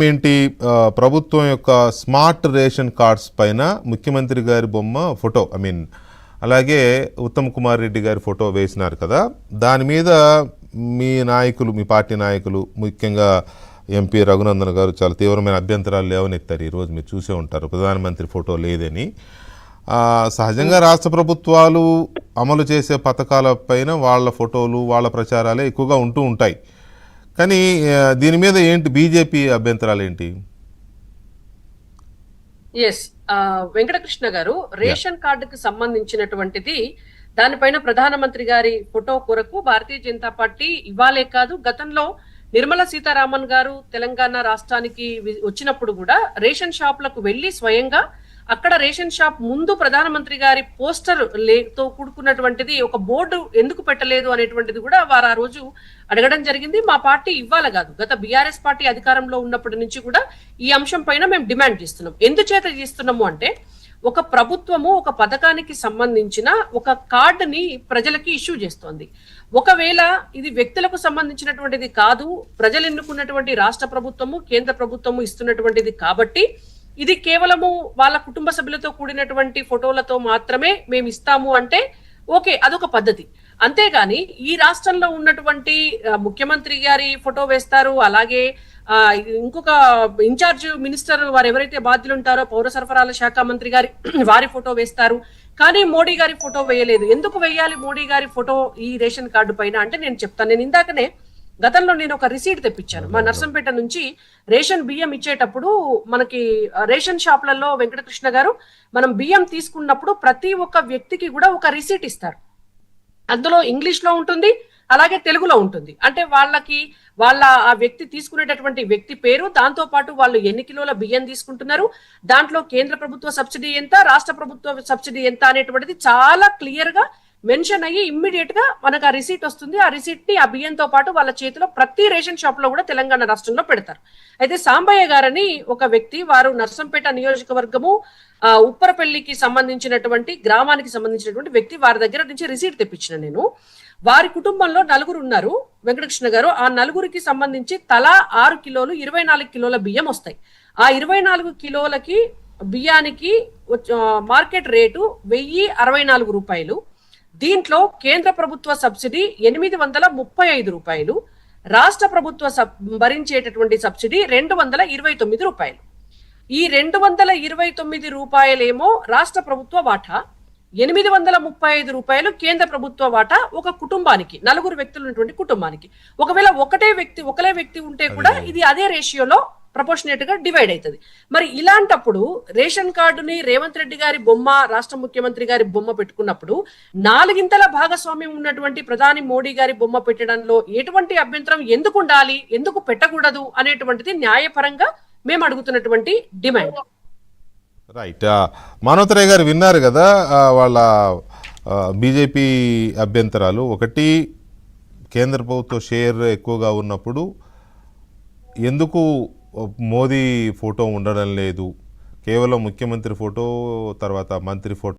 ఏంటి ప్రభుత్వం యొక్క స్మార్ట్ రేషన్ కార్డ్స్ పైన ముఖ్యమంత్రి గారి బొమ్మ ఫోటో అలాగే ఉత్తమ్ కుమార్ రెడ్డి గారి ఫోటో వేసినారు కదా, దాని మీద మీ నాయకులు, మీ పార్టీ నాయకులు, ముఖ్యంగా ఎంపీ రఘునందన్ గారు చాలా తీవ్రమైన అభ్యంతరాలు లేవనెత్తారు. ఈరోజు మీరు చూసే ఉంటారు, ప్రధానమంత్రి ఫోటో లేదని. సహజంగా రాష్ట్ర ప్రభుత్వాలు అమలు చేసే పథకాల పైన వాళ్ళ ఫోటోలు, వాళ్ళ ప్రచారాలే ఎక్కువగా ఉంటూ ఉంటాయి. కానీ దీని మీద ఏంటి బీజేపీ అభ్యంతరాలు ఏంటి? ఎస్, వెంకటకృష్ణ గారు, రేషన్ కార్డుకు సంబంధించినటువంటిది దానిపైన ప్రధానమంత్రి గారి ఫోటో కొరకు భారతీయ జనతా పార్టీ ఇవ్వాలే కాదు, గతంలో నిర్మలా సీతారామన్ గారు తెలంగాణ రాష్ట్రానికి వచ్చినప్పుడు కూడా రేషన్ షాపులకు వెళ్లి స్వయంగా అక్కడ రేషన్ షాప్ ముందు ప్రధానమంత్రి గారి పోస్టర్ తో కూడుకున్నటువంటిది ఒక బోర్డు ఎందుకు పెట్టలేదు అనేటువంటిది కూడా వారు ఆ రోజు అడగడం జరిగింది. మా పార్టీ ఇవ్వాలి కాదు, గత బీఆర్ఎస్ పార్టీ అధికారంలో ఉన్నప్పటి నుంచి కూడా ఈ అంశం పైన మేము డిమాండ్ చేస్తున్నాం. ఎందుచేత చేస్తున్నాము అంటే, ఒక ప్రభుత్వము ఒక పథకానికి సంబంధించిన ఒక కార్డుని ప్రజలకి ఇష్యూ చేస్తోంది. ఒకవేళ ఇది వ్యక్తులకు సంబంధించినటువంటిది కాదు, ప్రజలు ఎన్నుకున్నటువంటి రాష్ట్ర ప్రభుత్వము, కేంద్ర ప్రభుత్వము ఇస్తున్నటువంటిది కాబట్టి ఇది కేవలము వాళ్ళ కుటుంబ సభ్యులతో కూడినటువంటి ఫోటోలతో మాత్రమే మేము ఇస్తాము అంటే ఓకే, అదొక పద్ధతి. అంతేగాని ఈ రాష్ట్రంలో ఉన్నటువంటి ముఖ్యమంత్రి గారి ఫోటో వేస్తారు, అలాగే ఇంకొక ఇన్ఛార్జ్ మినిస్టర్ వారు ఎవరైతే బాధ్యులు ఉంటారో పౌర సరఫరాల శాఖ మంత్రి గారి వారి ఫోటో వేస్తారు, కానీ మోడీ గారి ఫోటో వేయలేదు. ఎందుకు వేయాలి మోడీ గారి ఫోటో ఈ రేషన్ కార్డు పైన అంటే నేను చెప్తాను. నేను ఇందాకనే గతంలో నేను ఒక రిసీట్ తెప్పించాను. మా నర్సంపేట నుంచి రేషన్ బియ్యం ఇచ్చేటప్పుడు మనకి రేషన్ షాప్లలో వెంకటకృష్ణ గారు, మనం బియ్యం తీసుకున్నప్పుడు ప్రతి ఒక్క వ్యక్తికి కూడా ఒక రిసీట్ ఇస్తారు. అందులో ఇంగ్లీష్ లో ఉంటుంది, అలాగే తెలుగులో ఉంటుంది. అంటే వాళ్ళ ఆ వ్యక్తి తీసుకునేటటువంటి వ్యక్తి పేరు, దాంతో పాటు వాళ్ళు ఎన్ని కిలోల బియ్యం తీసుకుంటున్నారు, దాంట్లో కేంద్ర ప్రభుత్వ సబ్సిడీ ఎంత, రాష్ట్ర ప్రభుత్వ సబ్సిడీ ఎంత అనేటువంటిది చాలా క్లియర్ గా మెన్షన్ అయ్యి ఇమ్మీడియట్ గా మనకు ఆ రిసీట్ వస్తుంది. ఆ రిసీట్ ని ఆ బియ్యంతో పాటు వాళ్ళ చేతిలో ప్రతి రేషన్ షాప్ లో కూడా తెలంగాణ రాష్ట్రంలో పెడతారు. అయితే సాంబయ్య గారని ఒక వ్యక్తి, వారు నర్సంపేట నియోజకవర్గము ఉప్పరపల్లికి సంబంధించినటువంటి గ్రామానికి సంబంధించినటువంటి వ్యక్తి, వారి దగ్గర నుంచి రిసీట్ తెప్పించిన నేను. వారి కుటుంబంలో 4 ఉన్నారు వెంకటకృష్ణ గారు. ఆ 4కి సంబంధించి తలా 6 కిలోలు 24 కిలోల బియ్యం వస్తాయి. ఆ 24 కిలోలకి బియ్యానికి మార్కెట్ రేటు 1064 రూపాయలు. దీంట్లో కేంద్ర ప్రభుత్వ సబ్సిడీ 835 రూపాయలు, రాష్ట్ర ప్రభుత్వ భరించేటటువంటి సబ్సిడీ 229 రూపాయలు. ఈ 229 రూపాయలేమో రాష్ట్ర ప్రభుత్వ వాటా, 835 రూపాయలు కేంద్ర ప్రభుత్వ వాటా ఒక కుటుంబానికి, 4 వ్యక్తులు ఉన్నటువంటి కుటుంబానికి. ఒకవేళ ఒకలే వ్యక్తి ఉంటే కూడా ఇది అదే రేషియోలో ప్రపోర్షనేట్ గా డివైడ్ అవుతుంది. మరి ఇలాంటప్పుడు రేషన్ కార్డుని రేవంత్ రెడ్డి గారి బొమ్మ, రాష్ట్ర ముఖ్యమంత్రి గారి బొమ్మ పెట్టుకున్నప్పుడు 4 భాగస్వామ్యం ఉన్నటువంటి ప్రధాని మోడీ గారి బొమ్మ పెట్టడంలో ఎటువంటి అభ్యంతరం ఎందుకు ఉండాలి, ఎందుకు పెట్టకూడదు అనేటువంటిది న్యాయపరంగా మేము అడుగుతున్నటువంటి డిమాండ్. రైట్, మానవతరాయ్ గారు విన్నారు కదా వాళ్ళ బీజేపీ అభ్యంతరాలు. ఒకటి, కేంద్ర ప్రభుత్వ షేర్ ఎక్కువగా ఉన్నప్పుడు ఎందుకు మోదీ ఫోటో ఉండడం లేదు, కేవలం ముఖ్యమంత్రి ఫోటో, తర్వాత మంత్రి ఫోటో